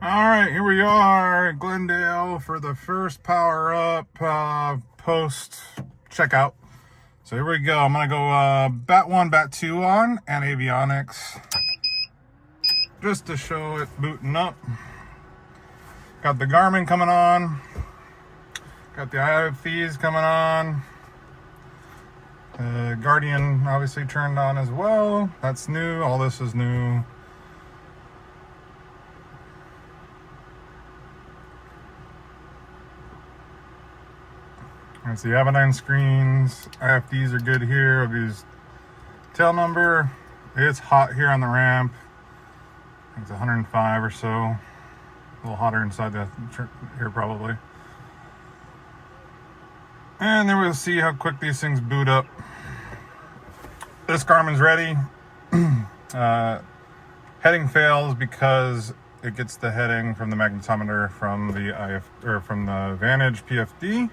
All right, here we are at Glendale for the first power up post checkout. So here we go. I'm gonna go bat 1, bat 2 on and avionics just to show it booting up. Got the Garmin coming on. Got the IFEs coming on. Guardian obviously turned on as well. That's new. All this is new. That's the Avidyne screens. IFDs are good here. I'll use tail number. It's hot here on the ramp. I think it's 105 or so. A little hotter inside here probably. And then we'll see how quick these things boot up. This Garmin's ready. Heading fails because it gets the heading from the magnetometer from the Vantage PFD.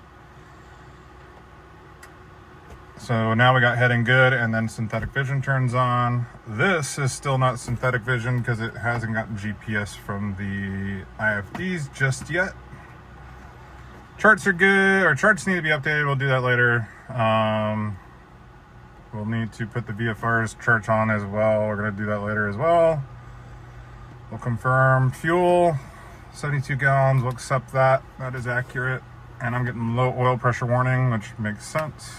So now we got heading good, and then synthetic vision turns on. This is still not synthetic vision because it hasn't gotten GPS from the IFDs just yet. Charts are good, or charts need to be updated. We'll do that later. We'll need to put the VFR's charts on as well. We're going to do that later as well. We'll confirm fuel, 72 gallons. We'll accept that. That is accurate. And I'm getting low oil pressure warning, which makes sense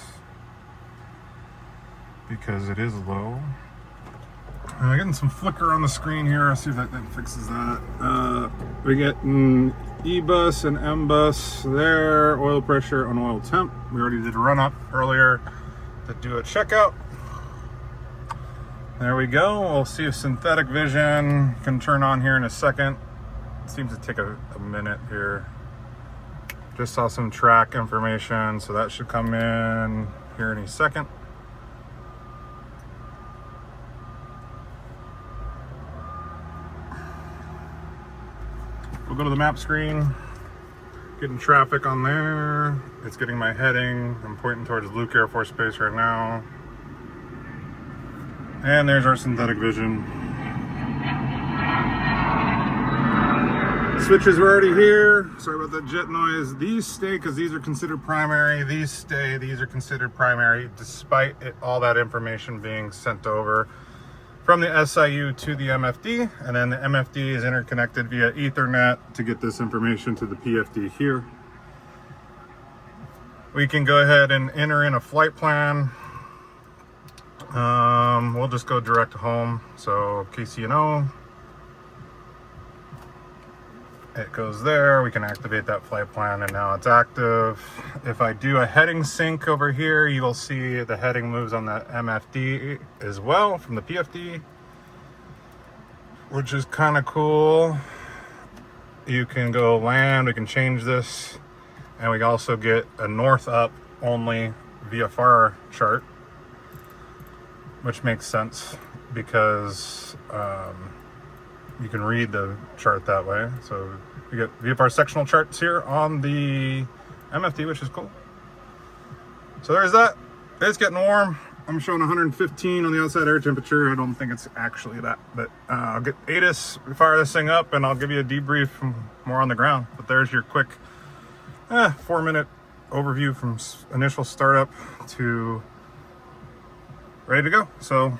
because it is low. Getting some flicker on the screen here. I'll see if that fixes that. We get E-bus and M-bus there. Oil pressure and oil temp. We already did a run up earlier to do a checkout. There we go. We'll see if synthetic vision can turn on here in a second. It seems to take a minute here. Just saw some track information, so that should come in here any second. We'll go to the map screen, getting traffic on there. It's getting my heading. I'm pointing towards Luke Air Force Base right now. And there's our synthetic vision. Switches are already here. Sorry about that jet noise. These stay because these are considered primary. These stay, these are considered primary, despite all that information being sent over from the SIU to the MFD, and then the MFD is interconnected via Ethernet to get this information to the PFD here. We can go ahead and enter in a flight plan. We'll just go direct to home. So KCNO, it goes there. We can activate that flight plan, and now it's active. If I do a heading sync over here, you will see the heading moves on the MFD as well from the PFD, which is kind of cool. You can go land, we can change this, and we can also get a north up only VFR chart, which makes sense because you can read the chart that way. So we get VFR sectional charts here on the MFD, which is cool. So there's that. It's getting warm. I'm showing 115 on the outside air temperature. I don't think it's actually that, but I'll get ATIS, fire this thing up, and I'll give you a debrief from more on the ground. But there's your quick 4-minute overview from initial startup to ready to go. So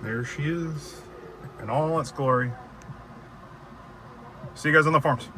there she is in all its glory. See you guys on the forums.